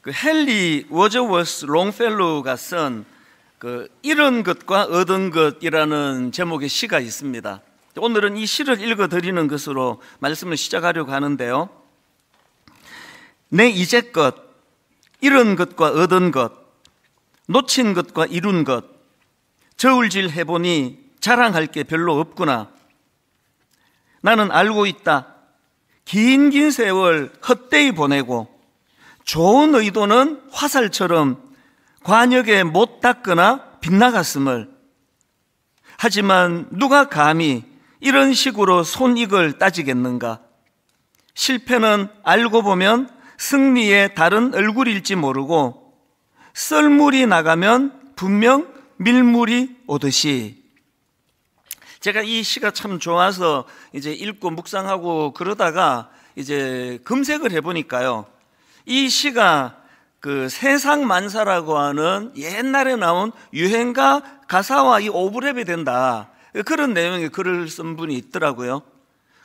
그 헨리 워즈워스 롱펠로우가 쓴 그 잃은 것과 얻은 것이라는 제목의 시가 있습니다. 오늘은 이 시를 읽어드리는 것으로 말씀을 시작하려고 하는데요. 내 이제껏 잃은 것과 얻은 것, 놓친 것과 이룬 것, 저울질 해보니 자랑할 게 별로 없구나. 나는 알고 있다. 긴 세월 헛되이 보내고 좋은 의도는 화살처럼 관역에 못 닿거나 빗나갔음을. 하지만 누가 감히 이런 식으로 손익을 따지겠는가? 실패는 알고 보면 승리의 다른 얼굴일지 모르고 썰물이 나가면 분명 밀물이 오듯이. 제가 이 시가 참 좋아서 이제 읽고 묵상하고 그러다가 이제 검색을 해보니까요, 이 시가 그 세상만사라고 하는 옛날에 나온 유행가 가사와 이 오버랩이 된다, 그런 내용의 글을 쓴 분이 있더라고요.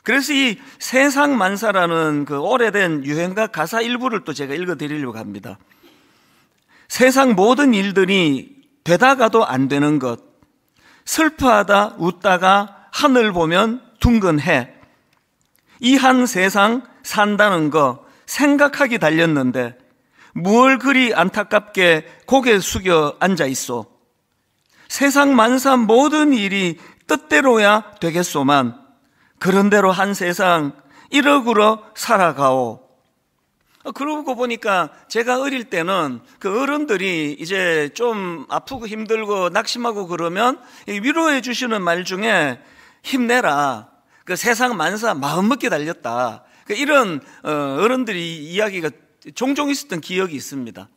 그래서 이 세상만사라는 그 오래된 유행가 가사 일부를 또 제가 읽어드리려고 합니다. 세상 모든 일들이 되다가도 안 되는 것, 슬퍼하다 웃다가 하늘 보면 둥근 해, 이 한 세상 산다는 거 생각하기 달렸는데 뭘 그리 안타깝게 고개 숙여 앉아있소. 세상 만사 모든 일이 뜻대로야 되겠소만 그런대로 한 세상 이러구러 살아가오. 그러고 보니까 제가 어릴 때는 그 어른들이 이제 좀 아프고 힘들고 낙심하고 그러면 위로해 주시는 말 중에 힘내라, 그 세상 만사 마음먹기 달렸다, 이런 어른들이 이야기가 종종 있었던 기억이 있습니다.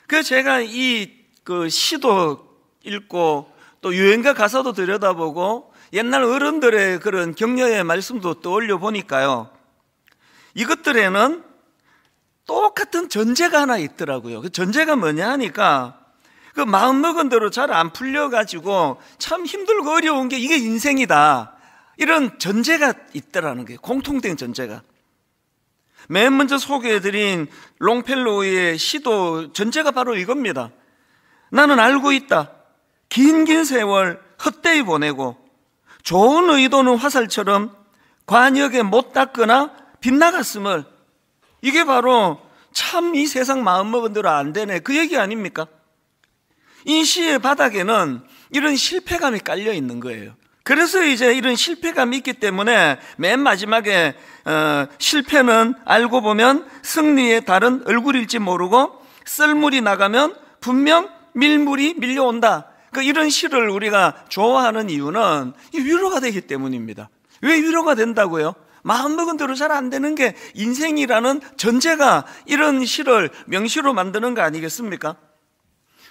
그래서 제가 이 그 시도 읽고 또 유행가 가사도 들여다보고 옛날 어른들의 그런 격려의 말씀도 떠올려 보니까요, 이것들에는 똑같은 전제가 하나 있더라고요. 그 전제가 뭐냐 하니까 그 마음먹은 대로 잘 안 풀려가지고 참 힘들고 어려운 게 이게 인생이다, 이런 전제가 있더라는 거예요. 공통된 전제가. 맨 먼저 소개해드린 롱펠로우의 시도 전제가 바로 이겁니다. 나는 알고 있다. 긴 세월 헛되이 보내고 좋은 의도는 화살처럼 관역에 못 닿거나 빗나갔음을. 이게 바로 참 이 세상 마음먹은 대로 안 되네, 그 얘기 아닙니까? 이 시의 바닥에는 이런 실패감이 깔려 있는 거예요. 그래서 이제 이런 실패감이 있기 때문에 맨 마지막에 실패는 알고 보면 승리의 다른 얼굴일지 모르고 썰물이 나가면 분명 밀물이 밀려온다. 이런 시를 우리가 좋아하는 이유는 위로가 되기 때문입니다. 왜 위로가 된다고요? 마음먹은 대로 잘 안 되는 게 인생이라는 전제가 이런 시를 명시로 만드는 거 아니겠습니까?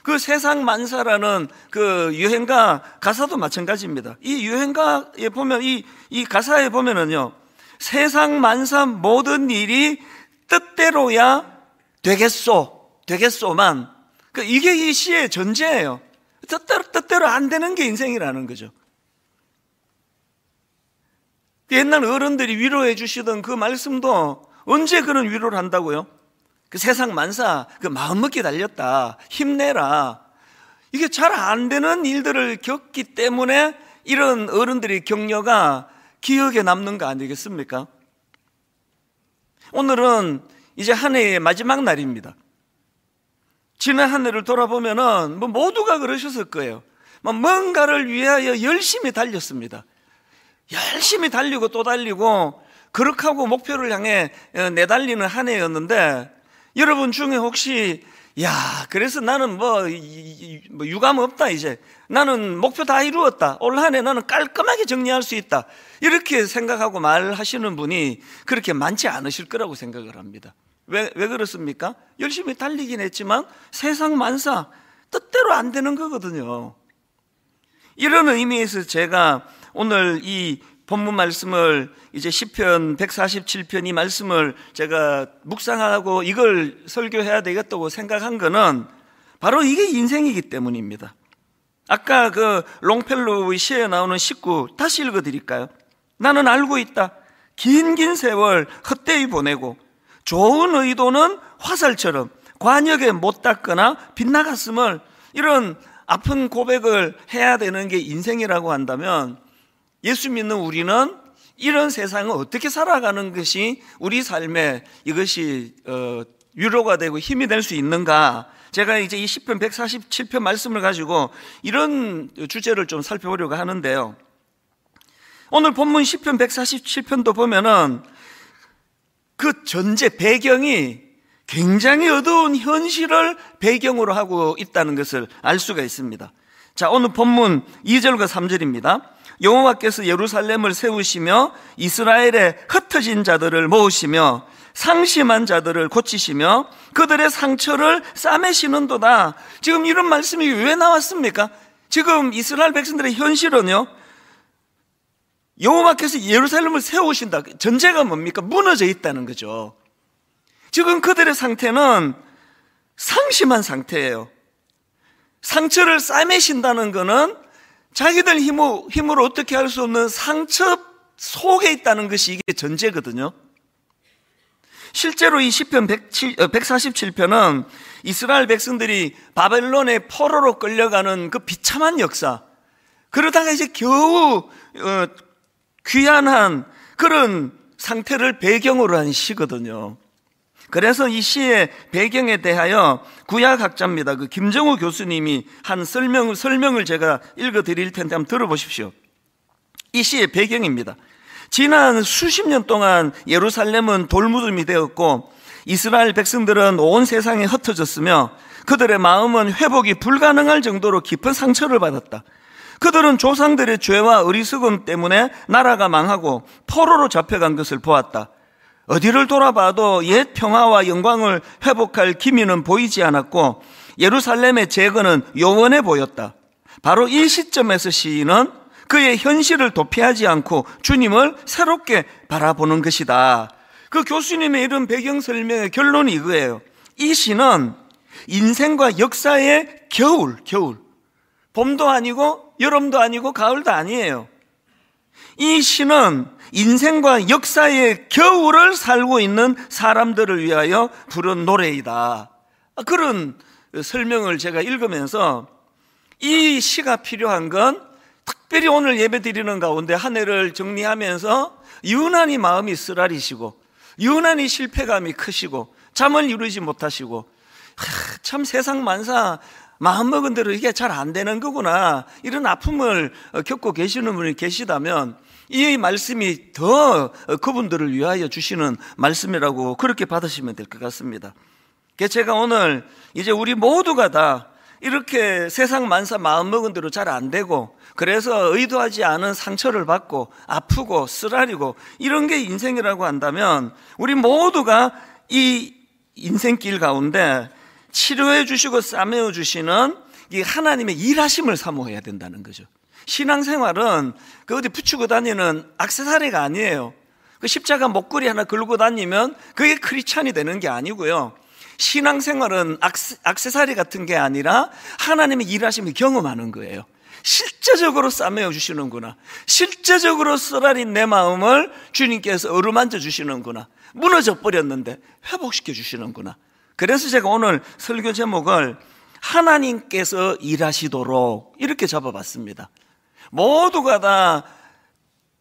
그 세상 만사라는 그 유행가 가사도 마찬가지입니다. 이 유행가에 보면 이 가사에 보면은요, 세상 만사 모든 일이 뜻대로야 되겠소만. 이게 이 시의 전제예요. 뜻대로 안 되는 게 인생이라는 거죠. 옛날 어른들이 위로해 주시던 그 말씀도 언제 그런 위로를 한다고요? 그 세상 만사, 그 마음먹기 달렸다, 힘내라. 이게 잘 안 되는 일들을 겪기 때문에 이런 어른들의 격려가 기억에 남는 거 아니겠습니까? 오늘은 이제 한 해의 마지막 날입니다. 지난 한 해를 돌아보면은 모두가 그러셨을 거예요. 뭔가를 위하여 열심히 달렸습니다. 열심히 달리고 또 달리고 그렇게 하고 목표를 향해 내달리는 한 해였는데, 여러분 중에 혹시 그래서 나는 유감 없다, 이제 나는 목표 다 이루었다, 올 한 해 나는 깔끔하게 정리할 수 있다, 이렇게 생각하고 말하시는 분이 그렇게 많지 않으실 거라고 생각을 합니다. 왜 그렇습니까? 열심히 달리긴 했지만 세상 만사 뜻대로 안 되는 거거든요. 이런 의미에서 제가 오늘 이 본문 말씀을, 이제 시편 147편 이 말씀을 제가 묵상하고 이걸 설교해야 되겠다고 생각한 거는 바로 이게 인생이기 때문입니다. 아까 그 롱펠로우의 시에 나오는 19 다시 읽어드릴까요? 나는 알고 있다. 긴 세월 헛되이 보내고 좋은 의도는 화살처럼, 관역에 못 닿거나 빗나갔음을, 이런 아픈 고백을 해야 되는 게 인생이라고 한다면, 예수 믿는 우리는 이런 세상을 어떻게 살아가는 것이 우리 삶에 이것이 위로가 되고 힘이 될 수 있는가? 제가 이제 이 시편 147편 말씀을 가지고 이런 주제를 좀 살펴보려고 하는데요. 오늘 본문 시편 147편도 보면은 그 전제 배경이 굉장히 어두운 현실을 배경으로 하고 있다는 것을 알 수가 있습니다. 자, 오늘 본문 2절과 3절입니다. 여호와께서 예루살렘을 세우시며 이스라엘의 흩어진 자들을 모으시며 상심한 자들을 고치시며 그들의 상처를 싸매시는도다. 지금 이런 말씀이 왜 나왔습니까? 지금 이스라엘 백성들의 현실은요, 여호와께서 예루살렘을 세우신다. 전제가 뭡니까? 무너져 있다는 거죠. 지금 그들의 상태는 상심한 상태예요. 상처를 싸매신다는 것은 자기들 힘으로 어떻게 할 수 없는 상처 속에 있다는 것이 이게 전제거든요. 실제로 이 시편 147편은 이스라엘 백성들이 바벨론의 포로로 끌려가는 그 비참한 역사, 그러다가 이제 겨우 귀환한 그런 상태를 배경으로 한 시거든요. 그래서 이 시의 배경에 대하여 구약학자입니다. 그 김정우 교수님이 한 설명을 제가 읽어드릴 텐데 한번 들어보십시오. 이 시의 배경입니다. 지난 수십 년 동안 예루살렘은 돌무덤이 되었고 이스라엘 백성들은 온 세상에 흩어졌으며 그들의 마음은 회복이 불가능할 정도로 깊은 상처를 받았다. 그들은 조상들의 죄와 어리석음 때문에 나라가 망하고 포로로 잡혀간 것을 보았다. 어디를 돌아봐도 옛 평화와 영광을 회복할 기미는 보이지 않았고 예루살렘의 재건은 요원해 보였다. 바로 이 시점에서 시인은 그의 현실을 도피하지 않고 주님을 새롭게 바라보는 것이다. 그 교수님의 이런 배경 설명의 결론이 이거예요. 이 시는 인생과 역사의 겨울, 봄도 아니고 여름도 아니고 가을도 아니에요. 이 시는 인생과 역사의 겨울을 살고 있는 사람들을 위하여 부른 노래이다. 그런 설명을 제가 읽으면서 이 시가 필요한 건 특별히 오늘 예배 드리는 가운데 한 해를 정리하면서 유난히 마음이 쓰라리시고 유난히 실패감이 크시고 잠을 이루지 못하시고 참 세상 만사 마음먹은 대로 이게 잘 안 되는 거구나, 이런 아픔을 겪고 계시는 분이 계시다면 이 말씀이 더 그분들을 위하여 주시는 말씀이라고 그렇게 받으시면 될 것 같습니다. 제가 오늘 이제 우리 모두가 다 이렇게 세상 만사 마음먹은 대로 잘 안 되고 그래서 의도하지 않은 상처를 받고 아프고 쓰라리고 이런 게 인생이라고 한다면 우리 모두가 이 인생길 가운데 치료해 주시고 싸매어 주시는 이 하나님의 일하심을 사모해야 된다는 거죠. 신앙생활은 그 어디 붙이고 다니는 액세서리가 아니에요. 그 십자가 목걸이 하나 걸고 다니면 그게 크리스찬이 되는 게 아니고요. 신앙생활은 액세서리 같은 게 아니라 하나님의 일하심을 경험하는 거예요. 실제적으로 싸매어 주시는구나, 실제적으로 쓰라린 내 마음을 주님께서 어루만져 주시는구나, 무너져 버렸는데 회복시켜 주시는구나. 그래서 제가 오늘 설교 제목을 하나님께서 일하시도록 이렇게 잡아봤습니다. 모두가 다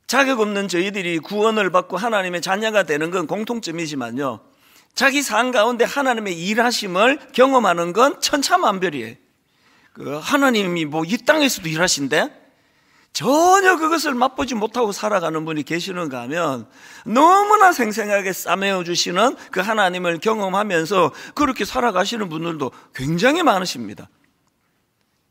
자격 없는 저희들이 구원을 받고 하나님의 자녀가 되는 건 공통점이지만요, 자기 삶 가운데 하나님의 일하심을 경험하는 건 천차만별이에요. 하나님이 뭐 이 땅에서도 일하신대? 전혀 그것을 맛보지 못하고 살아가는 분이 계시는가 하면 너무나 생생하게 싸매어 주시는 그 하나님을 경험하면서 그렇게 살아가시는 분들도 굉장히 많으십니다.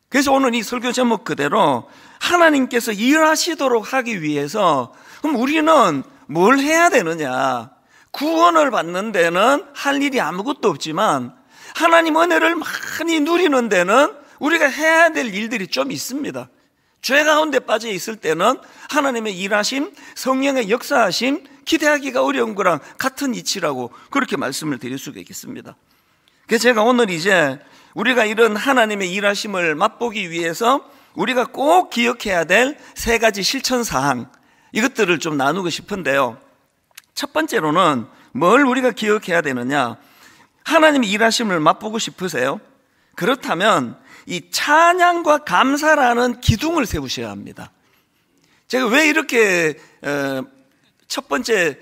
그래서 오늘 이 설교 제목 그대로 하나님께서 일하시도록 하기 위해서 그럼 우리는 뭘 해야 되느냐? 구원을 받는 데는 할 일이 아무것도 없지만 하나님 은혜를 많이 누리는 데는 우리가 해야 될 일들이 좀 있습니다. 죄 가운데 빠져 있을 때는 하나님의 일하심, 성령의 역사하심 기대하기가 어려운 거랑 같은 이치라고 그렇게 말씀을 드릴 수가 있겠습니다. 그래서 제가 오늘 이제 우리가 이런 하나님의 일하심을 맛보기 위해서 우리가 꼭 기억해야 될 세 가지 실천사항, 이것들을 좀 나누고 싶은데요. 첫 번째로는 뭘 우리가 기억해야 되느냐? 하나님의 일하심을 맛보고 싶으세요? 그렇다면 이 찬양과 감사라는 기둥을 세우셔야 합니다. 제가 왜 이렇게 첫 번째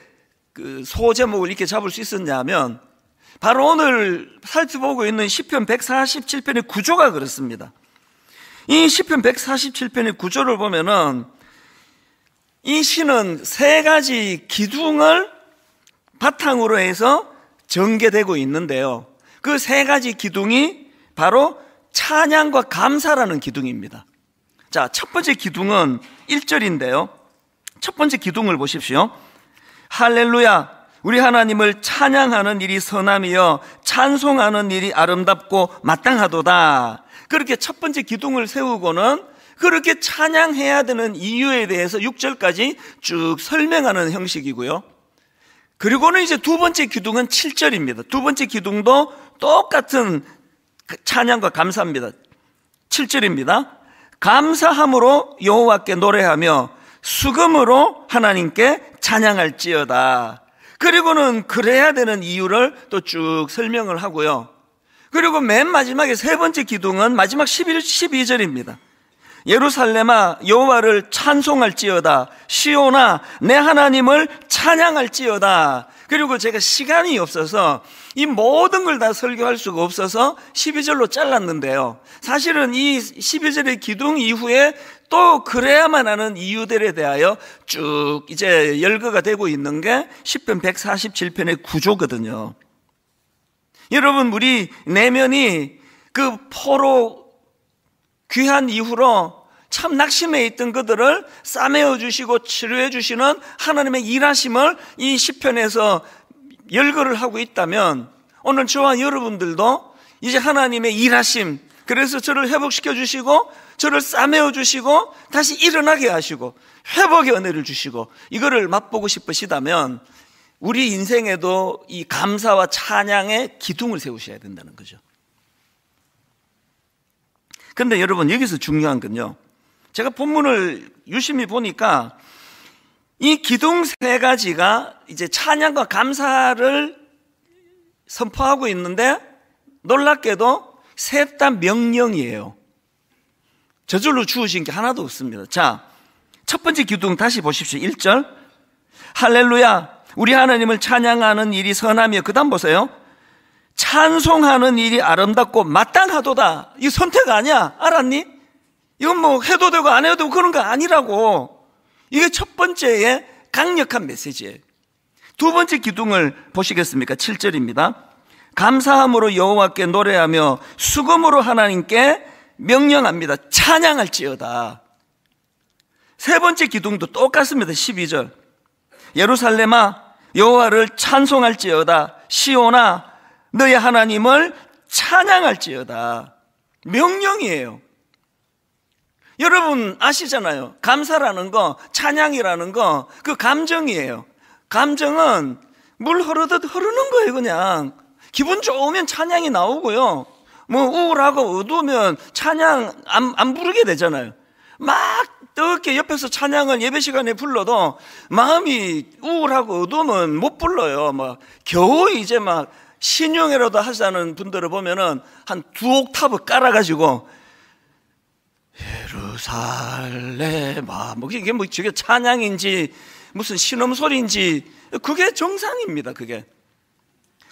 그 소제목을 이렇게 잡을 수 있었냐면, 바로 오늘 살펴보고 있는 시편 147편의 구조가 그렇습니다. 이 시편 147편의 구조를 보면은 이 시는 세 가지 기둥을 바탕으로 해서 전개되고 있는데요, 그 세 가지 기둥이 바로 찬양과 감사라는 기둥입니다. 자, 첫 번째 기둥은 1절인데요, 첫 번째 기둥을 보십시오. 할렐루야, 우리 하나님을 찬양하는 일이 선함이여 찬송하는 일이 아름답고 마땅하도다. 그렇게 첫 번째 기둥을 세우고는 그렇게 찬양해야 되는 이유에 대해서 6절까지 쭉 설명하는 형식이고요, 그리고는 이제 두 번째 기둥은 7절입니다. 두 번째 기둥도 똑같은 찬양과 감사입니다. 7절입니다. 감사함으로 여호와께 노래하며 수금으로 하나님께 찬양할지어다. 그리고는 그래야 되는 이유를 또 쭉 설명을 하고요, 그리고 맨 마지막에 세 번째 기둥은 마지막 12절입니다. 예루살렘아 여호와를 찬송할지어다. 시온아 내 하나님을 찬양할지어다. 그리고 제가 시간이 없어서 이 모든 걸 다 설교할 수가 없어서 12절로 잘랐는데요, 사실은 이 12절의 기둥 이후에 또 그래야만 하는 이유들에 대하여 쭉 이제 열거가 되고 있는 게 시편 147편의 구조거든요. 여러분, 우리 내면이 그 포로 귀한 이후로 참 낙심해 있던 그들을 싸매어 주시고 치료해 주시는 하나님의 일하심을 이 시편에서 열거를 하고 있다면, 오늘 저와 여러분들도 이제 하나님의 일하심, 그래서 저를 회복시켜 주시고 저를 싸매어 주시고 다시 일어나게 하시고 회복의 은혜를 주시고 이거를 맛보고 싶으시다면 우리 인생에도 이 감사와 찬양의 기둥을 세우셔야 된다는 거죠. 그런데 여러분, 여기서 중요한 건요, 제가 본문을 유심히 보니까 이 기둥 세 가지가 이제 찬양과 감사를 선포하고 있는데, 놀랍게도 셋 다 명령이에요. 저절로 주어진 게 하나도 없습니다. 자, 첫 번째 기둥 다시 보십시오. 1절 할렐루야 우리 하나님을 찬양하는 일이 선하며, 그 다음 보세요. 찬송하는 일이 아름답고 마땅하도다. 이거 선택 아니야, 알았니? 이건 뭐 해도 되고 안 해도 되고 그런 거 아니라고. 이게 첫 번째의 강력한 메시지예요. 두 번째 기둥을 보시겠습니까? 7절입니다. 감사함으로 여호와께 노래하며 수금으로 하나님께 명령합니다. 찬양할지어다. 세 번째 기둥도 똑같습니다. 12절 예루살렘아 여호와를 찬송할지어다. 시온아 너희 하나님을 찬양할지어다. 명령이에요. 여러분 아시잖아요. 감사라는 거, 찬양이라는 거, 그 감정이에요. 감정은 물 흐르듯 흐르는 거예요. 그냥 기분 좋으면 찬양이 나오고요, 뭐 우울하고 어두우면 찬양 안 부르게 되잖아요. 막 뜨겁게 옆에서 찬양을 예배 시간에 불러도 마음이 우울하고 어두우면 못 불러요. 막 겨우 이제 막 신용회라도 하자는 분들을 보면은 한 2옥타브 깔아가지고 예루살렘아 뭐 이게 뭐 저게 찬양인지 무슨 신음소리인지 그게 정상입니다. 그게.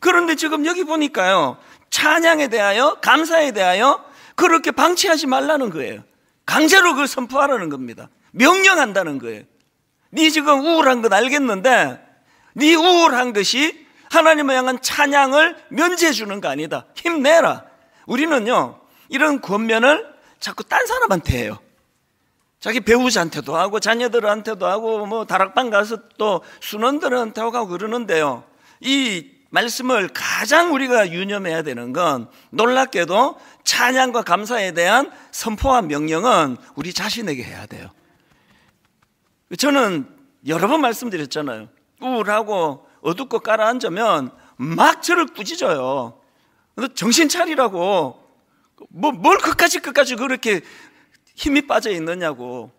그런데 지금 여기 보니까요, 찬양에 대하여 감사에 대하여 그렇게 방치하지 말라는 거예요. 강제로 그걸 선포하라는 겁니다. 명령한다는 거예요. 네 지금 우울한 건 알겠는데 네 우울한 것이 하나님을 향한 찬양을 면제해 주는 거 아니다. 힘내라. 우리는요 이런 권면을 자꾸 딴 사람한테 해요. 자기 배우자한테도 하고 자녀들한테도 하고 뭐 다락방 가서 또 순원들한테 하고 그러는데요, 이 말씀을 가장 우리가 유념해야 되는 건 놀랍게도 찬양과 감사에 대한 선포와 명령은 우리 자신에게 해야 돼요. 저는 여러 번 말씀드렸잖아요. 우울하고 어둡고 깔아앉으면 막 저를 꾸짖어요. 정신 차리라고. 뭘 끝까지 그렇게 힘이 빠져 있느냐고.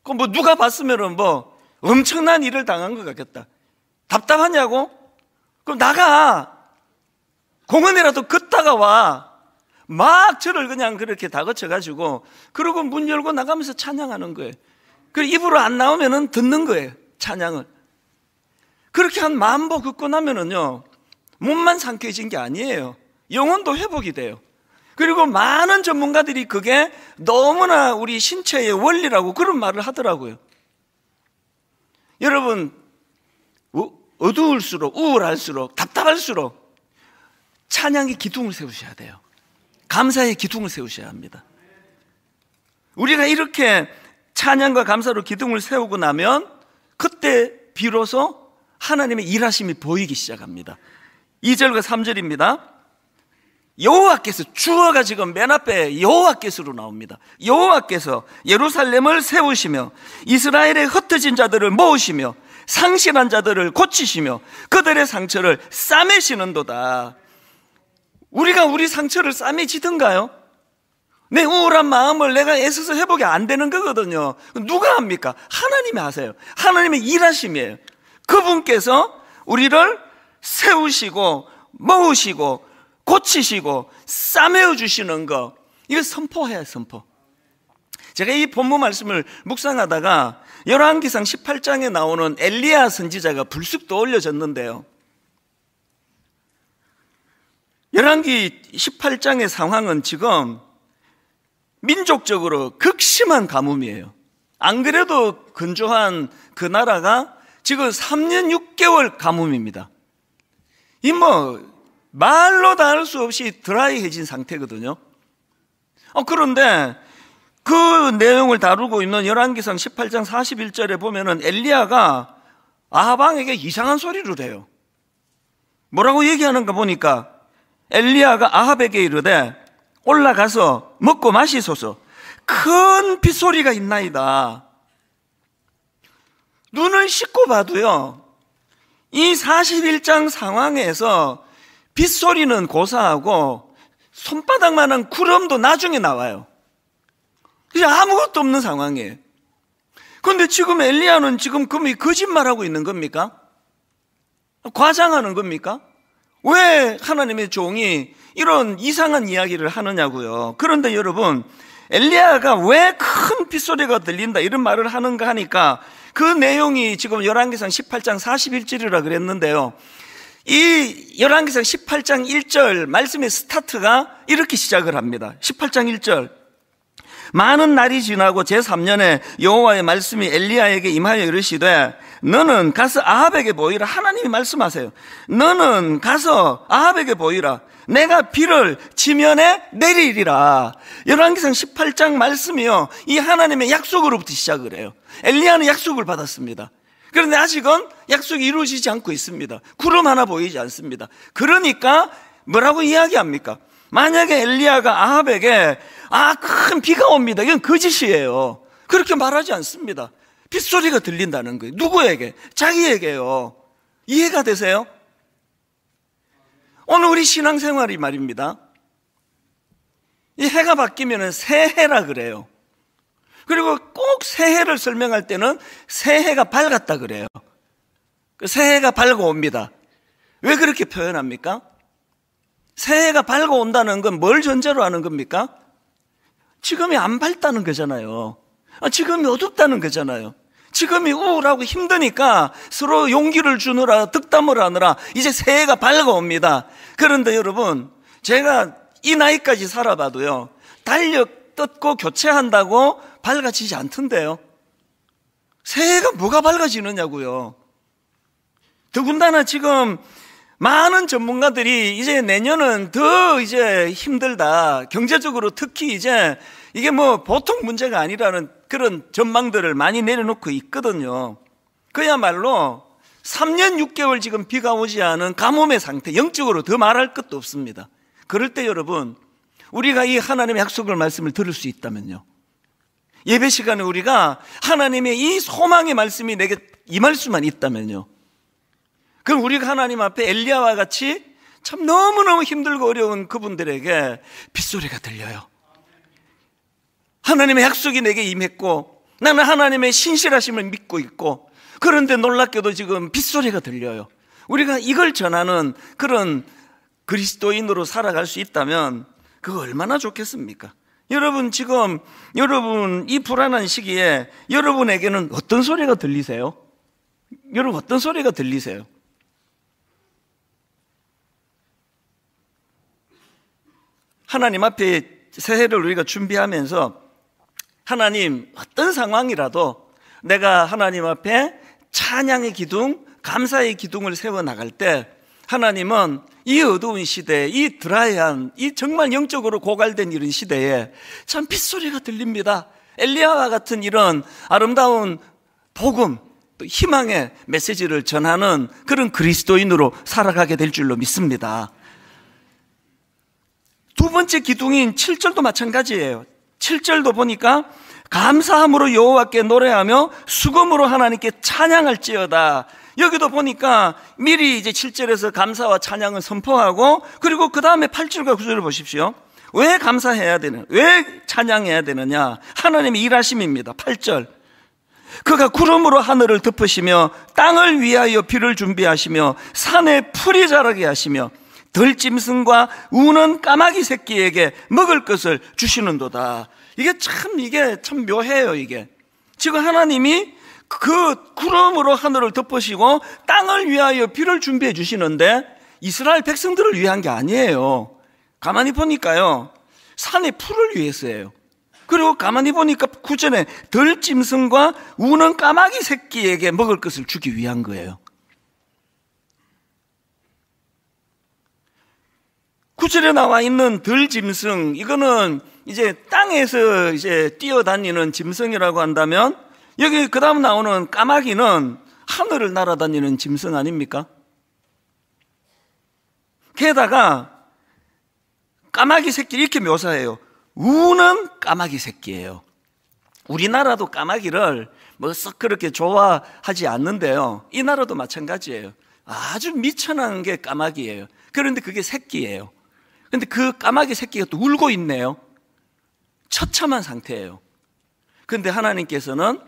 그 뭐 누가 봤으면은 뭐 엄청난 일을 당한 것 같겠다. 답답하냐고? 그럼 나가. 공원이라도 걷다가 와. 막 저를 그냥 그렇게 다그쳐가지고, 그러고 문 열고 나가면서 찬양하는 거예요. 그리고 입으로 안 나오면은 듣는 거예요, 찬양을. 그렇게 한 10,000보 걷고 나면은요, 몸만 상쾌해진 게 아니에요. 영혼도 회복이 돼요. 그리고 많은 전문가들이 그게 너무나 우리 신체의 원리라고 그런 말을 하더라고요. 여러분, 어두울수록, 우울할수록, 답답할수록 찬양의 기둥을 세우셔야 돼요. 감사의 기둥을 세우셔야 합니다. 우리가 이렇게 찬양과 감사로 기둥을 세우고 나면 그때 비로소 하나님의 일하심이 보이기 시작합니다. 2절과 3절입니다. 여호와께서, 주어가 지금 맨 앞에 여호와께서로 나옵니다. 여호와께서 예루살렘을 세우시며 이스라엘의 흩어진 자들을 모으시며 상실한 자들을 고치시며 그들의 상처를 싸매시는도다. 우리가 우리 상처를 싸매지든가요? 내 우울한 마음을 내가 애써서 회복이 안 되는 거거든요. 누가 합니까? 하나님이 하세요. 하나님의 일하심이에요. 그분께서 우리를 세우시고 모으시고 고치시고 싸매어 주시는 거, 이거 선포해야 선포. 제가 이 본문 말씀을 묵상하다가 열왕기상 18장에 나오는 엘리야 선지자가 불쑥 떠올려졌는데요, 열왕기 18장의 상황은 지금 민족적으로 극심한 가뭄이에요. 안 그래도 건조한 그 나라가 지금 3년 6개월 가뭄입니다. 이 말로 다 할 수 없이 드라이해진 상태거든요. 그런데 그 내용을 다루고 있는 열왕기상 18장 41절에 보면은 엘리야가 아합 왕에게 이상한 소리를 해요. 뭐라고 얘기하는가 보니까 엘리야가 아합에게 이르되 올라가서 먹고 마시소서. 큰 빗소리가 있나이다. 눈을 씻고 봐도요, 이 41장 상황에서 빗소리는 고사하고 손바닥만한 구름도 나중에 나와요. 그냥 아무것도 없는 상황이에요. 그런데 지금 엘리야는 지금 거짓말하고 있는 겁니까? 과장하는 겁니까? 왜 하나님의 종이 이런 이상한 이야기를 하느냐고요. 그런데 여러분, 엘리야가 왜 큰 빗소리가 들린다 이런 말을 하는가 하니까 그 내용이 지금 열왕기상 18장 41절이라 그랬는데요, 이 열왕기상 18장 1절 말씀의 스타트가 이렇게 시작을 합니다. 18장 1절, 많은 날이 지나고 제3년에 여호와의 말씀이 엘리야에게 임하여 이르시되 너는 가서 아합에게 보이라. 하나님이 말씀하세요. 너는 가서 아합에게 보이라. 내가 비를 지면에 내리리라. 열왕기상 18장 말씀이요, 이 하나님의 약속으로부터 시작을 해요. 엘리야는 약속을 받았습니다. 그런데 아직은 약속이 이루어지지 않고 있습니다. 구름 하나 보이지 않습니다. 그러니까 뭐라고 이야기합니까? 만약에 엘리야가 아합에게 큰 비가 옵니다, 이건 거짓이에요. 그렇게 말하지 않습니다. 빗소리가 들린다는 거예요. 누구에게? 자기에게요. 이해가 되세요? 오늘 우리 신앙생활이 말입니다, 이 해가 바뀌면 새해라 그래요. 그리고 꼭 새해를 설명할 때는 새해가 밝았다 그래요. 새해가 밝아옵니다. 왜 그렇게 표현합니까? 새해가 밝아온다는 건 뭘 전제로 하는 겁니까? 지금이 안 밝다는 거잖아요. 지금이 어둡다는 거잖아요. 지금이 우울하고 힘드니까 서로 용기를 주느라 득담을 하느라 이제 새해가 밝아옵니다. 그런데 여러분, 제가 이 나이까지 살아봐도요, 달력 뜯고 교체한다고 밝아지지 않던데요. 새해가 뭐가 밝아지느냐고요. 더군다나 지금 많은 전문가들이 이제 내년은 더 이제 힘들다, 경제적으로 특히 이제 이게 보통 문제가 아니라는 그런 전망들을 많이 내려놓고 있거든요. 그야말로 3년 6개월 지금 비가 오지 않은 가뭄의 상태, 영적으로 더 말할 것도 없습니다. 그럴 때 여러분, 우리가 이 하나님의 약속을 말씀을 들을 수 있다면요, 예배 시간에 우리가 하나님의 이 소망의 말씀이 내게 임할 수만 있다면요, 그럼 우리가 하나님 앞에 엘리야와 같이 참 너무너무 힘들고 어려운 그분들에게 빗소리가 들려요. 하나님의 약속이 내게 임했고 나는 하나님의 신실하심을 믿고 있고, 그런데 놀랍게도 지금 빗소리가 들려요. 우리가 이걸 전하는 그런 그리스도인으로 살아갈 수 있다면 그거 얼마나 좋겠습니까? 여러분, 지금 여러분 이 불안한 시기에 여러분에게는 어떤 소리가 들리세요? 여러분, 어떤 소리가 들리세요? 하나님 앞에 새해를 우리가 준비하면서 하나님, 어떤 상황이라도 내가 하나님 앞에 찬양의 기둥, 감사의 기둥을 세워나갈 때 하나님은 이 어두운 시대에, 이 드라이한, 이 정말 영적으로 고갈된 이런 시대에 참 빗소리가 들립니다. 엘리야와 같은 이런 아름다운 복음, 또 희망의 메시지를 전하는 그런 그리스도인으로 살아가게 될 줄로 믿습니다. 두 번째 기둥인 7절도 마찬가지예요. 7절도 보니까 감사함으로 여호와께 노래하며 수금으로 하나님께 찬양할지어다. 여기도 보니까 미리 이제 7절에서 감사와 찬양을 선포하고, 그리고 그 다음에 8절과 9절을 보십시오. 왜 감사해야 되느냐, 왜 찬양해야 되느냐? 하나님의 일하심입니다. 8절, 그가 구름으로 하늘을 덮으시며 땅을 위하여 비를 준비하시며 산에 풀이 자라게 하시며 들짐승과 우는 까마귀 새끼에게 먹을 것을 주시는도다. 이게 참 묘해요. 이게 지금 하나님이 그 구름으로 하늘을 덮으시고 땅을 위하여 비를 준비해 주시는데 이스라엘 백성들을 위한 게 아니에요. 가만히 보니까요, 산에 풀을 위해서예요. 그리고 가만히 보니까 9절에 들짐승과 우는 까마귀 새끼에게 먹을 것을 주기 위한 거예요. 9절에 나와 있는 들짐승, 이거는 이제 땅에서 이제 뛰어다니는 짐승이라고 한다면, 여기 그 다음 나오는 까마귀는 하늘을 날아다니는 짐승 아닙니까? 게다가 까마귀 새끼 이렇게 묘사해요. 우는 까마귀 새끼예요. 우리나라도 까마귀를 뭐 썩 그렇게 좋아하지 않는데요, 이 나라도 마찬가지예요. 아주 미천한 게 까마귀예요. 그런데 그게 새끼예요. 근데 그 까마귀 새끼가 또 울고 있네요. 처참한 상태예요. 그런데 하나님께서는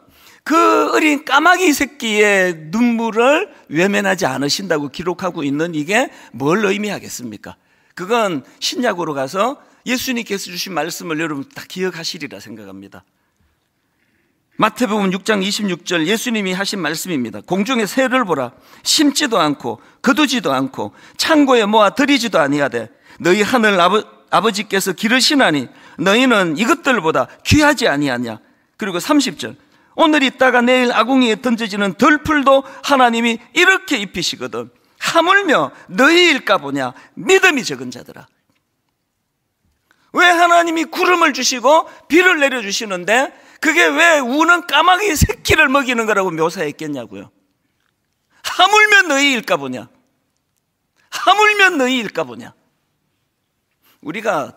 그 어린 까마귀 새끼의 눈물을 외면하지 않으신다고 기록하고 있는 이게 뭘 의미하겠습니까? 그건 신약으로 가서 예수님께서 주신 말씀을 여러분 다 기억하시리라 생각합니다. 마태복음 6장 26절 예수님이 하신 말씀입니다. 공중의 새를 보라. 심지도 않고 거두지도 않고 창고에 모아 들이지도 아니하되 너희 하늘 아버지께서 기르시나니 너희는 이것들보다 귀하지 아니하냐. 그리고 30절 오늘 있다가 내일 아궁이에 던져지는 덜풀도 하나님이 이렇게 입히시거든 하물며 너희일까 보냐 믿음이 적은 자들아. 왜 하나님이 구름을 주시고 비를 내려주시는데 그게 왜 우는 까마귀 새끼를 먹이는 거라고 묘사했겠냐고요. 하물며 너희일까 보냐. 하물며 너희일까 보냐. 우리가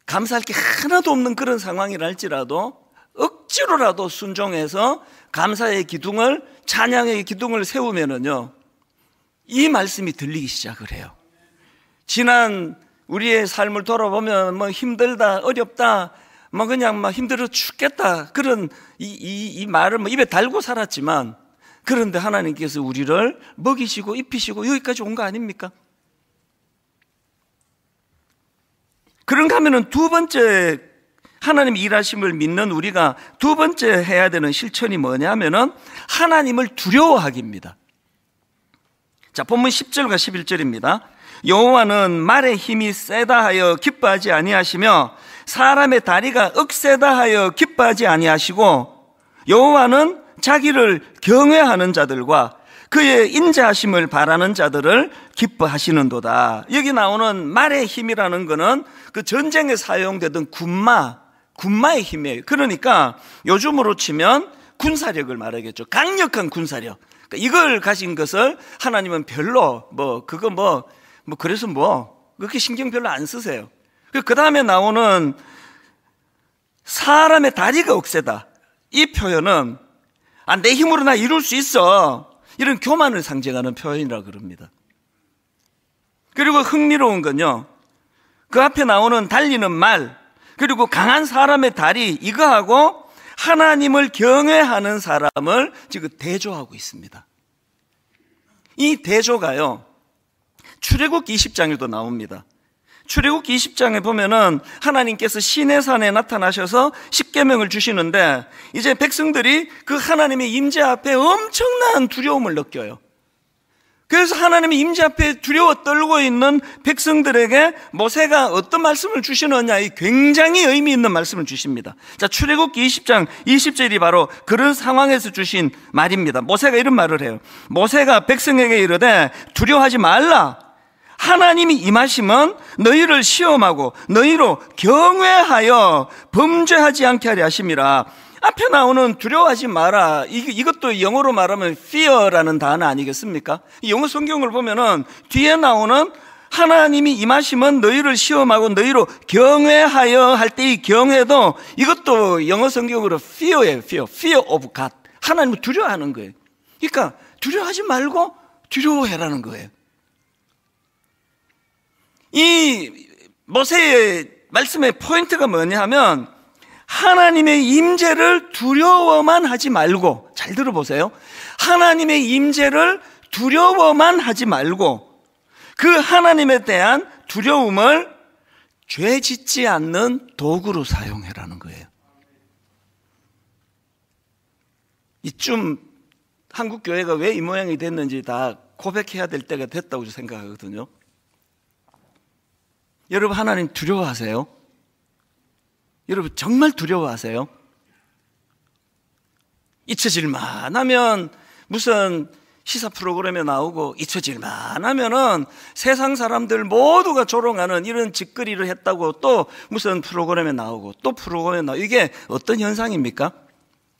감사할 게 하나도 없는 그런 상황이라 할지라도 억지로라도 순종해서 감사의 기둥을, 찬양의 기둥을 세우면은요, 이 말씀이 들리기 시작을 해요. 지난 우리의 삶을 돌아보면 뭐 힘들다, 어렵다, 뭐 그냥 막 힘들어 죽겠다, 그런 이 말을 뭐 입에 달고 살았지만, 그런데 하나님께서 우리를 먹이시고 입히시고 여기까지 온 거 아닙니까? 그런가 하면은 두 번째 하나님 일하심을 믿는 우리가 두 번째 해야 되는 실천이 뭐냐면은 하나님을 두려워하기입니다. 자, 본문 10절과 11절입니다. 여호와는 말의 힘이 세다 하여 기뻐하지 아니하시며 사람의 다리가 억세다 하여 기뻐하지 아니하시고 여호와는 자기를 경외하는 자들과 그의 인자하심을 바라는 자들을 기뻐하시는도다. 여기 나오는 말의 힘이라는 것은 그 전쟁에 사용되던 군마의 힘이에요. 그러니까 요즘으로 치면 군사력을 말하겠죠. 강력한 군사력. 그러니까 이걸 가진 것을 하나님은 별로 그래서 그렇게 신경 별로 안 쓰세요. 그 다음에 나오는 사람의 다리가 억세다. 이 표현은 내 힘으로 나 이룰 수 있어, 이런 교만을 상징하는 표현이라 그럽니다. 그리고 흥미로운 건요, 그 앞에 나오는 달리는 말, 그리고 강한 사람의 다리, 이거하고 하나님을 경외하는 사람을 지금 대조하고 있습니다. 이 대조가요, 출애굽기 20장에도 나옵니다. 출애굽기 20장에 보면은 하나님께서 시내산에 나타나셔서 십계명을 주시는데 이제 백성들이 그 하나님의 임재 앞에 엄청난 두려움을 느껴요. 그래서 하나님의 임재 앞에 두려워 떨고 있는 백성들에게 모세가 어떤 말씀을 주시느냐, 이 굉장히 의미 있는 말씀을 주십니다. 자, 출애굽기 20장 20절이 바로 그런 상황에서 주신 말입니다. 모세가 이런 말을 해요. 모세가 백성에게 이르되 두려워하지 말라. 하나님이 임하시면 너희를 시험하고 너희로 경외하여 범죄하지 않게 하려 하심이라. 앞에 나오는 두려워하지 마라, 이것도 영어로 말하면 fear라는 단어 아니겠습니까? 영어 성경을 보면은 뒤에 나오는 하나님이 임하시면 너희를 시험하고 너희로 경외하여 할 때 이 경외도 이것도 영어 성경으로 fear예요. fear of God. 하나님을 두려워하는 거예요. 그러니까 두려워하지 말고 두려워해라는 거예요. 이 모세의 말씀의 포인트가 뭐냐 하면 하나님의 임재를 두려워만 하지 말고, 잘 들어보세요. 하나님의 임재를 두려워만 하지 말고 그 하나님에 대한 두려움을 죄 짓지 않는 도구로 사용해라는 거예요. 이쯤 한국 교회가 왜 이 모양이 됐는지 다 고백해야 될 때가 됐다고 생각하거든요. 여러분, 하나님 두려워하세요? 여러분, 정말 두려워하세요? 잊혀질만 하면 무슨 시사 프로그램에 나오고 잊혀질만 하면은 세상 사람들 모두가 조롱하는 이런 짓거리를 했다고 또 무슨 프로그램에 나오고 또 프로그램에 나오고, 이게 어떤 현상입니까?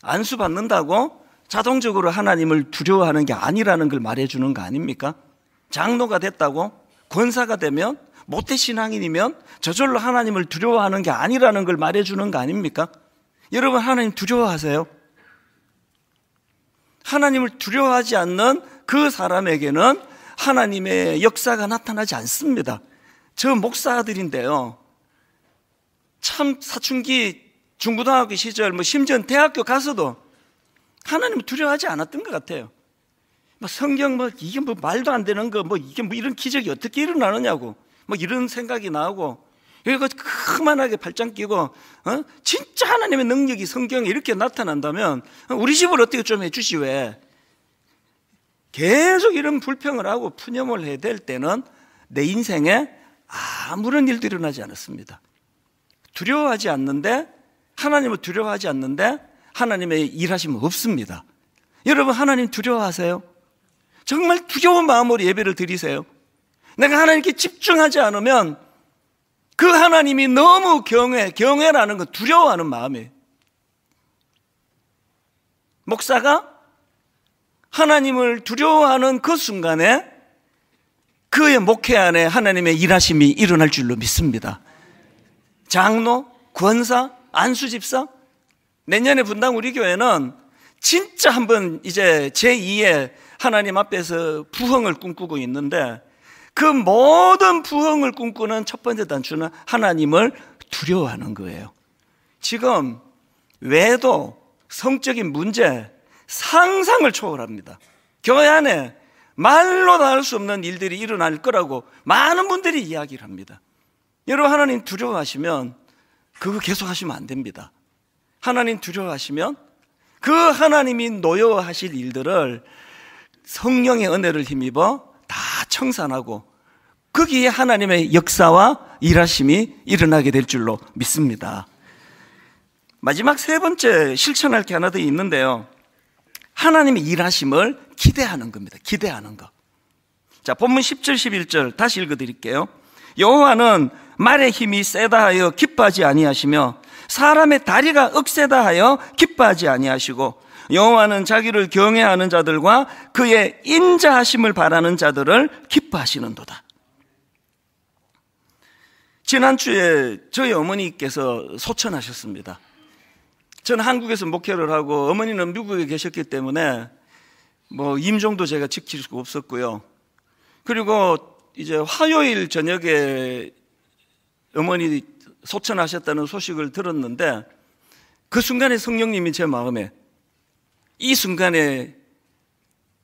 안수 받는다고 자동적으로 하나님을 두려워하는 게 아니라는 걸 말해주는 거 아닙니까? 장로가 됐다고, 권사가 되면, 모태신앙인이면 저절로 하나님을 두려워하는 게 아니라는 걸 말해주는 거 아닙니까? 여러분, 하나님 두려워하세요? 하나님을 두려워하지 않는 그 사람에게는 하나님의 역사가 나타나지 않습니다. 저 목사들인데요, 참 사춘기 중고등학교 시절 심지어 대학교 가서도 하나님을 두려워하지 않았던 것 같아요. 성경 이게 말도 안 되는 거 이게 이런 기적이 어떻게 일어나느냐고 이런 생각이 나오고, 여기가 그만하게 발짱 끼고 진짜 하나님의 능력이 성경에 이렇게 나타난다면 우리 집을 어떻게 좀 해주시. 왜 계속 이런 불평을 하고 푸념을 해야 될 때는 내 인생에 아무런 일도 일어나지 않았습니다. 두려워하지 않는데, 하나님을 두려워하지 않는데 하나님의 일하심은 없습니다. 여러분, 하나님 두려워하세요? 정말 두려운 마음으로 예배를 드리세요. 내가 하나님께 집중하지 않으면 그 하나님이 너무 경외라는 건 두려워하는 마음이에요. 목사가 하나님을 두려워하는 그 순간에 그의 목회 안에 하나님의 일하심이 일어날 줄로 믿습니다. 장로, 권사, 안수집사, 내년에 분당 우리 교회는 진짜 한번 이제 제2의 하나님 앞에서 부흥을 꿈꾸고 있는데, 그 모든 부흥을 꿈꾸는 첫 번째 단추는 하나님을 두려워하는 거예요. 지금 외도, 성적인 문제, 상상을 초월합니다. 교회 안에 말로 다 할 수 없는 일들이 일어날 거라고 많은 분들이 이야기를 합니다. 여러분, 하나님 두려워하시면 그거 계속 하시면 안 됩니다. 하나님 두려워하시면 그 하나님이 노여워하실 일들을 성령의 은혜를 힘입어 다 청산하고 거기에 하나님의 역사와 일하심이 일어나게 될 줄로 믿습니다. 마지막 세 번째 실천할 게 하나 더 있는데요, 하나님의 일하심을 기대하는 겁니다. 기대하는 거. 자, 본문 10절 11절 다시 읽어드릴게요. 여호와는 말의 힘이 세다 하여 기뻐하지 아니하시며 사람의 다리가 억세다 하여 기뻐하지 아니하시고 여호와는 자기를 경외하는 자들과 그의 인자하심을 바라는 자들을 기뻐하시는도다. 지난주에 저희 어머니께서 소천하셨습니다. 저는 한국에서 목회를 하고 어머니는 미국에 계셨기 때문에 임종도 제가 지킬 수가 없었고요. 그리고 이제 화요일 저녁에 어머니 소천하셨다는 소식을 들었는데, 그 순간에 성령님이 제 마음에, 이 순간에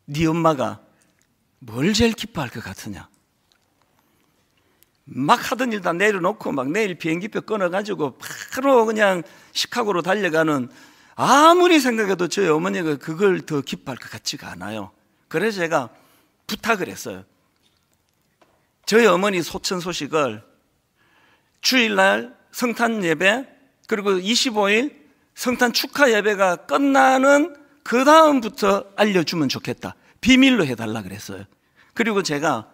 네 엄마가 뭘 제일 기뻐할 것 같으냐? 막 하던 일 다 내려놓고 막 내일 비행기표 끊어가지고 바로 그냥 시카고로 달려가는, 아무리 생각해도 저희 어머니가 그걸 더 기뻐할 것 같지가 않아요. 그래서 제가 부탁을 했어요. 저희 어머니 소천 소식을 주일날 성탄 예배, 그리고 25일 성탄 축하 예배가 끝나는 그 다음부터 알려주면 좋겠다. 비밀로 해달라 그랬어요. 그리고 제가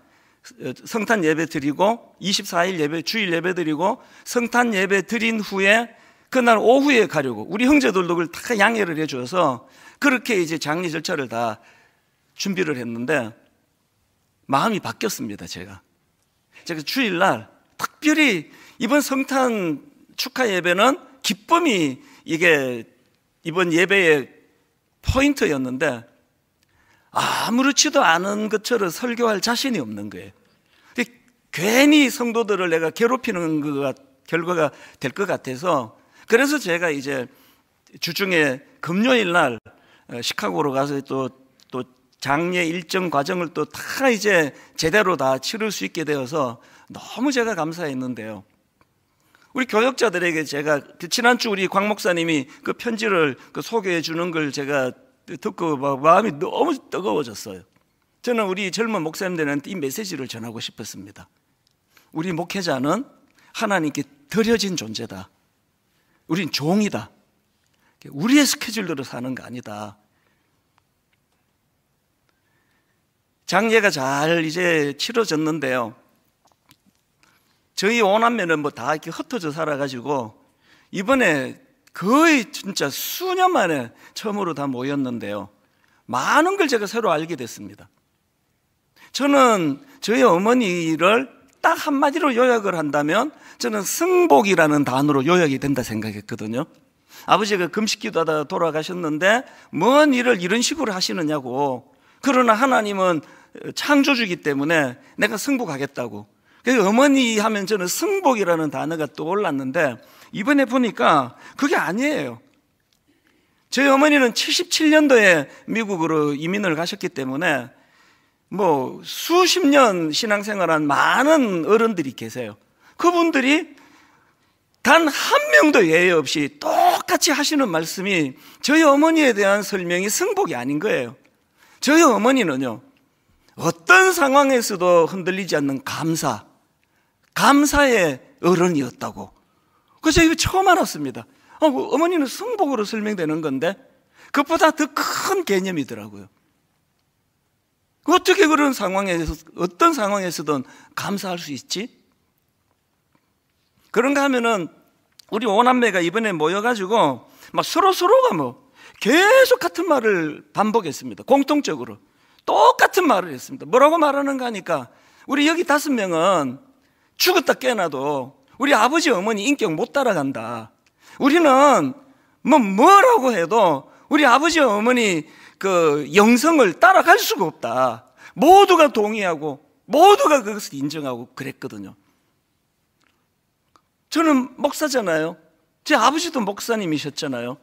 성탄 예배 드리고 24일 예배, 주일 예배 드리고 성탄 예배 드린 후에 그날 오후에 가려고, 우리 형제들도 그걸 다 양해를 해줘서 그렇게 이제 장례 절차를 다 준비를 했는데 마음이 바뀌었습니다. 제가 주일날 특별히 이번 성탄 축하 예배는 기쁨이 이게 이번 예배의 포인트였는데 아무렇지도 않은 것처럼 설교할 자신이 없는 거예요. 괜히 성도들을 내가 괴롭히는 결과가 될 것 같아서, 그래서 제가 이제 주중에 금요일 날 시카고로 가서 또 장례 일정 과정을 또 다 이제 제대로 다 치를 수 있게 되어서 너무 제가 감사했는데요. 우리 교역자들에게 제가 지난주 우리 광 목사님이 그 편지를 소개해 주는 걸 제가 듣고 마음이 너무 뜨거워졌어요. 저는 우리 젊은 목사님들한테 이 메시지를 전하고 싶었습니다. 우리 목회자는 하나님께 드려진 존재다. 우린 종이다. 우리의 스케줄대로 사는 거 아니다. 장례가 잘 이제 치러졌는데요. 저희 오남매는 뭐 다 이렇게 흩어져 살아가지고 이번에 거의 진짜 수년 만에 처음으로 다 모였는데요. 많은 걸 제가 새로 알게 됐습니다. 저는 저희 어머니를 딱 한마디로 요약을 한다면 저는 승복이라는 단어로 요약이 된다 생각했거든요. 아버지가 금식기도 하다가 돌아가셨는데 뭔 일을 이런 식으로 하시느냐고. 그러나 하나님은 창조주기 때문에 내가 승복하겠다고. 그래서 어머니 하면 저는 승복이라는 단어가 떠올랐는데 이번에 보니까 그게 아니에요. 저희 어머니는 77년도에 미국으로 이민을 가셨기 때문에 뭐 수십 년 신앙생활한 많은 어른들이 계세요. 그분들이 단 한 명도 예외 없이 똑같이 하시는 말씀이 저희 어머니에 대한 설명이 승복이 아닌 거예요. 저희 어머니는요, 어떤 상황에서도 흔들리지 않는 감사의 어른이었다고. 그래서 이거 처음 알았습니다. 어머니는 승복으로 설명되는 건데 그것보다 더 큰 개념이더라고요. 어떻게 그런 상황에서, 어떤 상황에서든 감사할 수 있지? 그런가 하면은 우리 오남매가 이번에 모여가지고 막 서로가 뭐 계속 같은 말을 반복했습니다. 공통적으로 똑같은 말을 했습니다. 뭐라고 말하는가 하니까 우리 여기 5명은 죽었다 깨어나도 우리 아버지 어머니 인격 못 따라간다. 우리는 뭐라고 해도 우리 아버지 어머니 그 영성을 따라갈 수가 없다. 모두가 동의하고 모두가 그것을 인정하고 그랬거든요. 저는 목사잖아요. 제 아버지도 목사님이셨잖아요.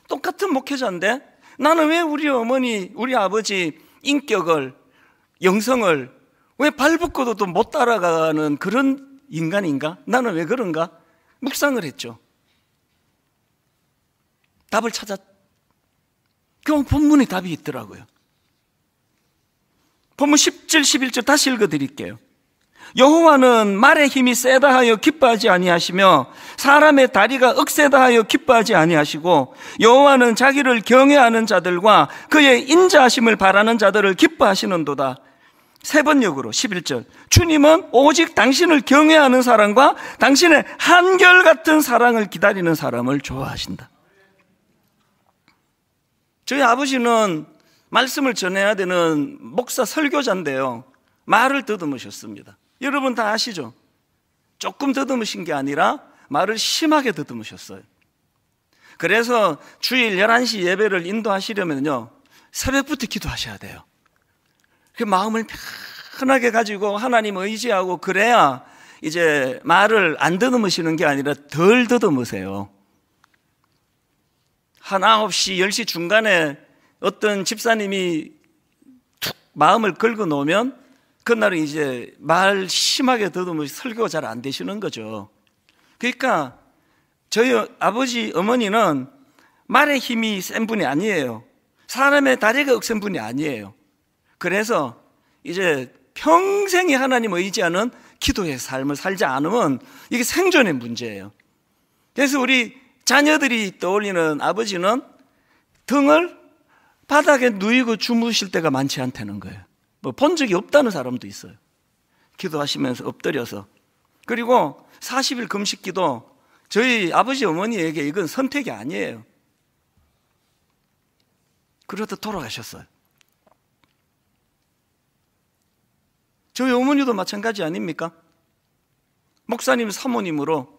똑같은 목회자인데 나는 왜 우리 어머니, 우리 아버지 인격을, 영성을 왜 발붙고도 못 따라가는 그런 인간인가? 나는 왜 그런가? 묵상을 했죠. 답을 그 본문에 답이 있더라고요. 본문 10절 11절 다시 읽어드릴게요. 여호와는 말의 힘이 세다 하여 기뻐하지 아니하시며 사람의 다리가 억세다 하여 기뻐하지 아니하시고 여호와는 자기를 경외하는 자들과 그의 인자하심을 바라는 자들을 기뻐하시는도다. 세 번역으로 11절, 주님은 오직 당신을 경외하는 사람과 당신의 한결같은 사랑을 기다리는 사람을 좋아하신다. 저희 아버지는 말씀을 전해야 되는 목사 설교자인데요, 말을 더듬으셨습니다. 여러분 다 아시죠? 조금 더듬으신 게 아니라 말을 심하게 더듬으셨어요. 그래서 주일 11시 예배를 인도하시려면요, 새벽부터 기도하셔야 돼요. 그 마음을 편하게 가지고 하나님 의지하고 그래야 이제 말을 안 더듬으시는 게 아니라 덜 더듬으세요. 한 9시, 10시 중간에 어떤 집사님이 툭 마음을 긁어 놓으면 그날은 이제 말 심하게 더듬으면 설교가 잘 안 되시는 거죠. 그러니까 저희 아버지 어머니는 말의 힘이 센 분이 아니에요. 사람의 다리가 억센 분이 아니에요. 그래서 이제 평생이 하나님을 의지하는 기도의 삶을 살지 않으면 이게 생존의 문제예요. 그래서 우리 자녀들이 떠올리는 아버지는 등을 바닥에 누이고 주무실 때가 많지 않다는 거예요. 뭐 본 적이 없다는 사람도 있어요. 기도하시면서 엎드려서. 그리고 40일 금식기도 저희 아버지 어머니에게 이건 선택이 아니에요. 그러다 돌아가셨어요. 저희 어머니도 마찬가지 아닙니까? 목사님 사모님으로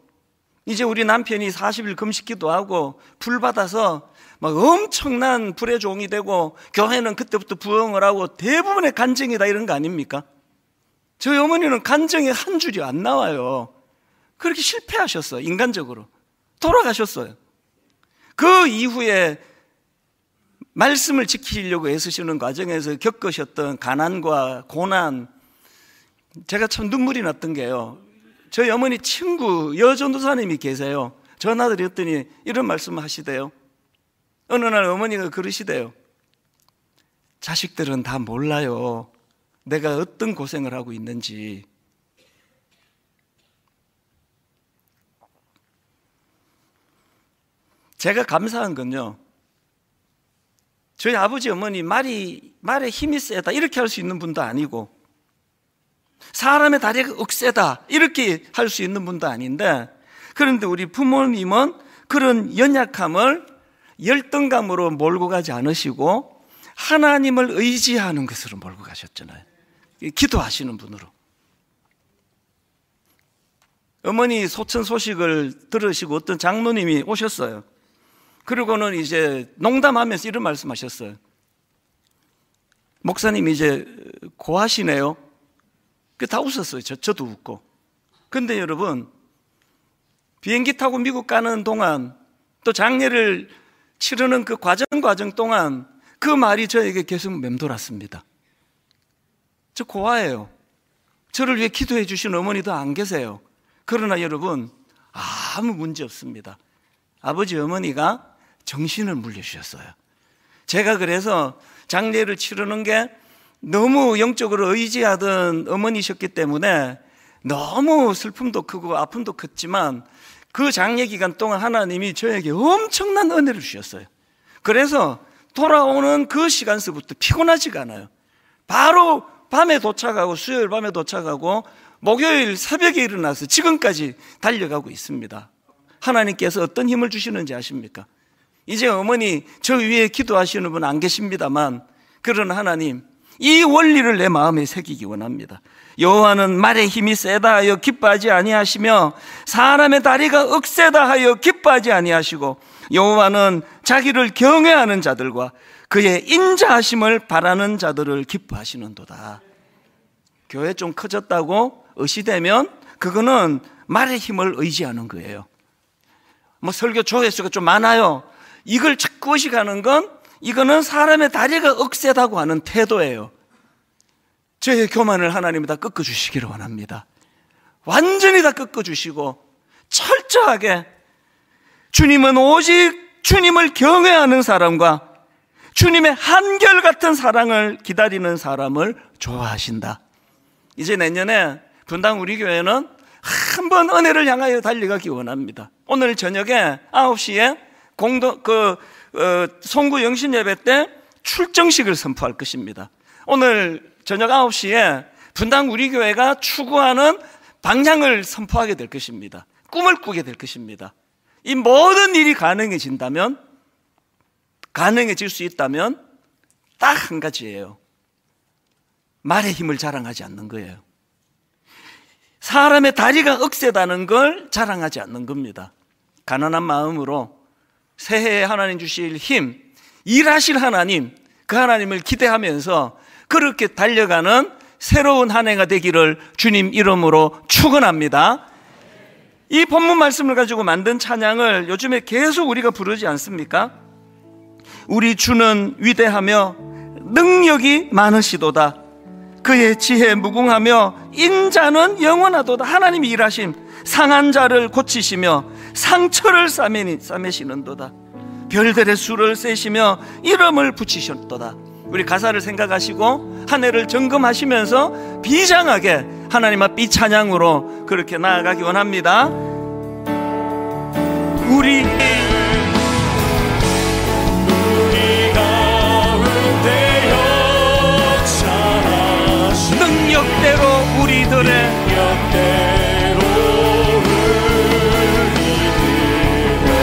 이제 우리 남편이 40일 금식기도 하고 불 받아서 막 엄청난 불의 종이 되고 교회는 그때부터 부흥을 하고 대부분의 간증이다 이런 거 아닙니까? 저희 어머니는 간증이 한 줄이 안 나와요. 그렇게 실패하셨어요. 인간적으로 돌아가셨어요. 그 이후에 말씀을 지키려고 애쓰시는 과정에서 겪으셨던 가난과 고난, 제가 참 눈물이 났던 게요, 저희 어머니 친구 여전도사님이 계세요. 전화드렸더니 이런 말씀을 하시대요. 어느 날 어머니가 그러시대요. 자식들은 다 몰라요. 내가 어떤 고생을 하고 있는지. 제가 감사한 건요, 저희 아버지 어머니 말에 힘이 세다 이렇게 할 수 있는 분도 아니고 사람의 다리가 억세다 이렇게 할 수 있는 분도 아닌데, 그런데 우리 부모님은 그런 연약함을 열등감으로 몰고 가지 않으시고 하나님을 의지하는 것으로 몰고 가셨잖아요. 기도하시는 분으로. 어머니 소천 소식을 들으시고 어떤 장로님이 오셨어요. 그리고는 이제 농담하면서 이런 말씀하셨어요. 목사님 이제 고하시네요. 다 웃었어요. 저도 웃고. 근데 여러분, 비행기 타고 미국 가는 동안 또 장례를 치르는 그 과정 동안 그 말이 저에게 계속 맴돌았습니다. 저 고아예요. 저를 위해 기도해 주신 어머니도 안 계세요. 그러나 여러분, 아무 문제 없습니다. 아버지 어머니가 정신을 물려주셨어요. 제가 그래서 장례를 치르는 게 너무 영적으로 의지하던 어머니셨기 때문에 너무 슬픔도 크고 아픔도 컸지만 그 장례 기간 동안 하나님이 저에게 엄청난 은혜를 주셨어요. 그래서 돌아오는 그 시간서부터 피곤하지가 않아요. 바로 밤에 도착하고, 수요일 밤에 도착하고 목요일 새벽에 일어나서 지금까지 달려가고 있습니다. 하나님께서 어떤 힘을 주시는지 아십니까? 이제 어머니 저 위에 기도하시는 분 안 계십니다만, 그러나 하나님 이 원리를 내 마음에 새기기 원합니다. 여호와는 말의 힘이 세다 하여 기뻐하지 아니하시며 사람의 다리가 억세다 하여 기뻐하지 아니하시고, 여호와는 자기를 경외하는 자들과 그의 인자하심을 바라는 자들을 기뻐하시는도다. 교회 좀 커졌다고 의시되면 그거는 말의 힘을 의지하는 거예요. 뭐 설교 조회수가 좀 많아요, 이걸 자꾸 의식하는 건 이거는 사람의 다리가 억세다고 하는 태도예요. 저의 교만을 하나님이 다 꺾어주시기를 원합니다. 완전히 다 꺾어주시고 철저하게 주님은 오직 주님을 경외하는 사람과 주님의 한결같은 사랑을 기다리는 사람을 좋아하신다. 이제 내년에 분당 우리 교회는 한번 은혜를 향하여 달려가기 원합니다. 오늘 저녁에 9시에 송구 영신 예배 때 출정식을 선포할 것입니다. 오늘 저녁 9시에 분당 우리 교회가 추구하는 방향을 선포하게 될 것입니다. 꿈을 꾸게 될 것입니다. 이 모든 일이 가능해질 수 있다면 딱 한 가지예요. 말의 힘을 자랑하지 않는 거예요. 사람의 다리가 억세다는 걸 자랑하지 않는 겁니다. 가난한 마음으로 새해에 하나님 주실 힘, 일하실 하나님, 그 하나님을 기대하면서 그렇게 달려가는 새로운 한 해가 되기를 주님 이름으로 축원합니다. 이 본문 말씀을 가지고 만든 찬양을 요즘에 계속 우리가 부르지 않습니까? 우리 주는 위대하며 능력이 많으시도다. 그의 지혜 무궁하며 인자는 영원하도다. 하나님이 일하심, 상한 자를 고치시며 상처를 싸매시는도다. 별들의 수를 세시며 이름을 붙이셨도다. 우리 가사를 생각하시고 한 해를 점검하시면서 비장하게 하나님 앞 이 찬양으로 그렇게 나아가기 원합니다. 우리 능력대로 우리들의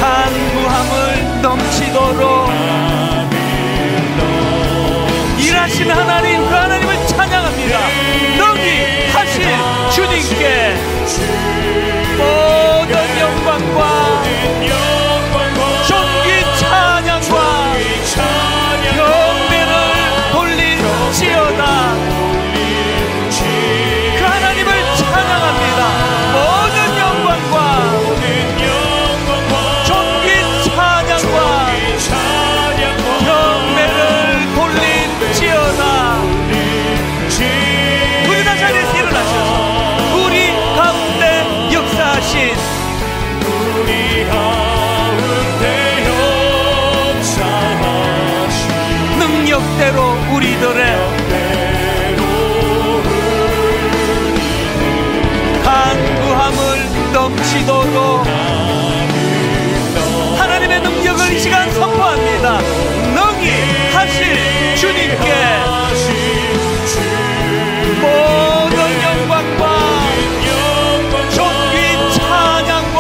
간구함을 넘치도록 일하신 하나님, 그 하나님을 찬양합니다. 능히 하신 주님께 모든 영광과 존귀 찬양과 경배를 돌릴지어다. 그 하나님을 찬양합니다. 모든 영광과 존귀 찬양과 경배를 돌릴지어다. 우리 다 자리에서 일어나셔서 우리 가운데 역사하신 능력대로 우리들의 간구함을 넘치도록 하나님의 능력을 이 시간 선포합니다. 능히 하실 주님께 모든 영광과 존귀 찬양과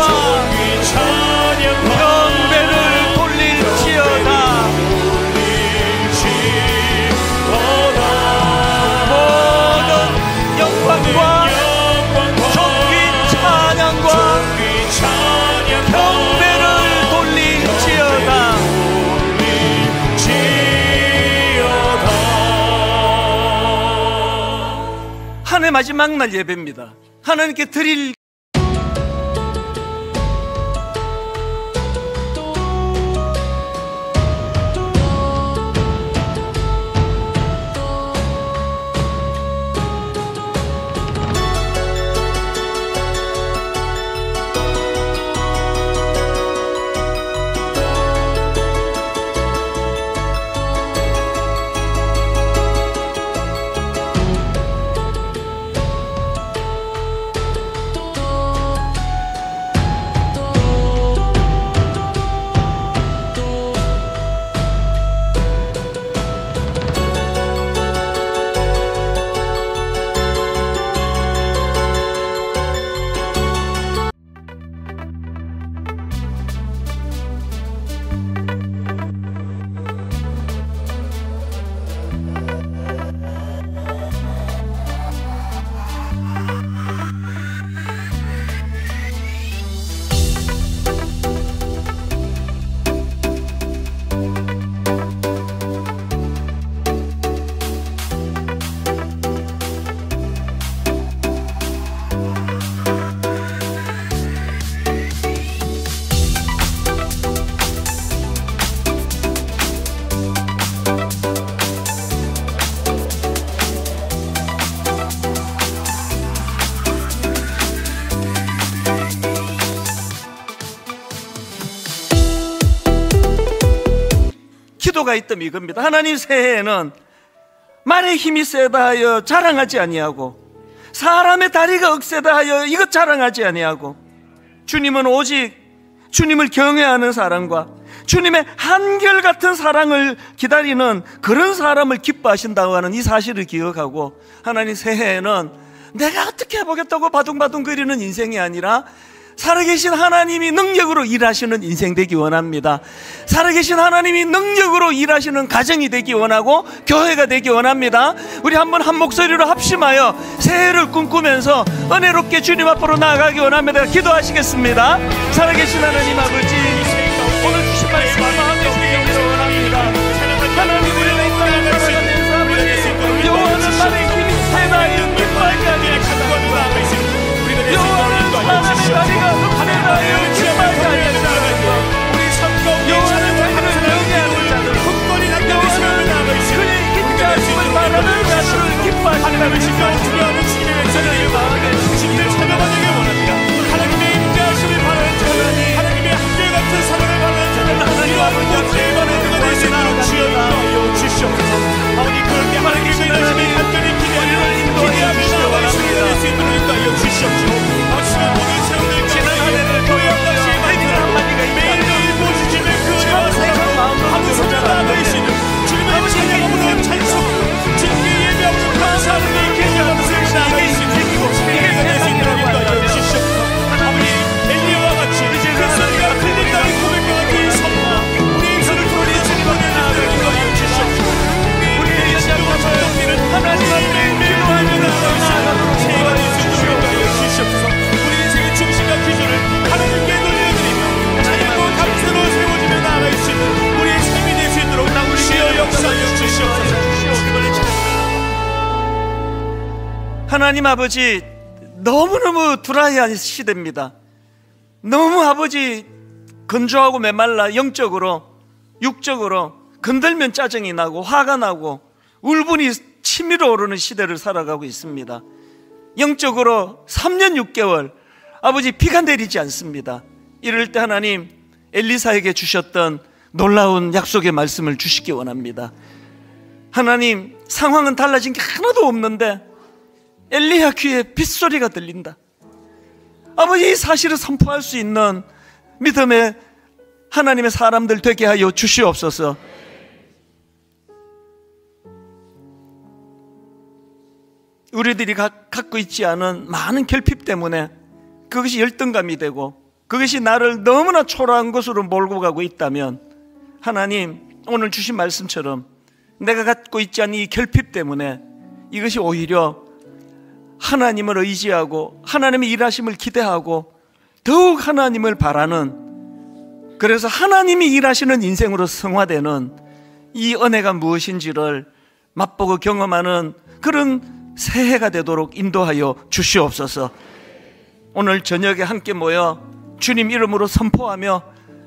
경배를 돌릴지어다. 모든 영광과 존귀 찬양과 경배를 돌릴지어다. 한 해 마지막 날 예배입니다. 하나님께 드릴 기도가 있다면 이겁니다. 하나님, 새해에는 말의 힘이 세다 하여 자랑하지 아니하고 사람의 다리가 억세다 하여 이것 자랑하지 아니하고 주님은 오직 주님을 경외하는 사람과 주님의 한결같은 사랑을 기다리는 그런 사람을 기뻐하신다고 하는 이 사실을 기억하고, 하나님, 새해에는 내가 어떻게 해보겠다고 바둥바둥거리는 인생이 아니라 살아계신 하나님이 능력으로 일하시는 인생 되기 원합니다. 살아계신 하나님이 능력으로 일하시는 가정이 되기 원하고 교회가 되기 원합니다. 우리 한번 한 목소리로 합심하여 새해를 꿈꾸면서 은혜롭게 주님 앞으로 나아가기 원합니다. 기도하시겠습니다. 살아계신 하나님 아버지, 오늘 주신 말씀을 마음에 새기기를 원합니다. 하나님, 우리가 이 땅에 살아가는 삶을 여호와는 나의 힘이 세나여 기뻐하게 하기를 축원합니다. 여호와는 사람의 다리가 흑대나여 기뻐하게 하기를 축원합니다. 여호와는 자기를 경외하는 자들, 여호와는 그의 인자심을 바라는 자들을 기뻐하시는 하나님 아버지, 너무너무 드라이한 시대입니다. 너무 아버지 건조하고 메말라, 영적으로 육적으로 건들면 짜증이 나고 화가 나고 울분이 치밀어 오르는 시대를 살아가고 있습니다. 영적으로 3년 6개월 아버지 비가 내리지 않습니다. 이럴 때 하나님 엘리사에게 주셨던 놀라운 약속의 말씀을 주시기 원합니다. 하나님, 상황은 달라진 게 하나도 없는데 엘리야 귀에 빗소리가 들린다. 아버지, 이 사실을 선포할 수 있는 믿음의 하나님의 사람들 되게 하여 주시옵소서. 우리들이 갖고 있지 않은 많은 결핍 때문에 그것이 열등감이 되고 그것이 나를 너무나 초라한 것으로 몰고 가고 있다면, 하나님 오늘 주신 말씀처럼 내가 갖고 있지 않은 이 결핍 때문에 이것이 오히려 하나님을 의지하고 하나님의 일하심을 기대하고 더욱 하나님을 바라는, 그래서 하나님이 일하시는 인생으로 성화되는 이 은혜가 무엇인지를 맛보고 경험하는 그런 새해가 되도록 인도하여 주시옵소서. 오늘 저녁에 함께 모여 주님 이름으로 선포하며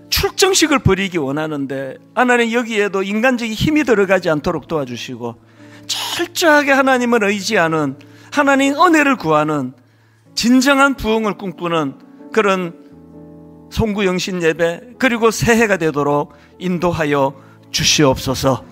출정식을 벌이기 원하는데, 하나님 여기에도 인간적인 힘이 들어가지 않도록 도와주시고 철저하게 하나님을 의지하는, 하나님 은혜를 구하는 진정한 부흥을 꿈꾸는 그런 송구영신 예배, 그리고 새해가 되도록 인도하여 주시옵소서.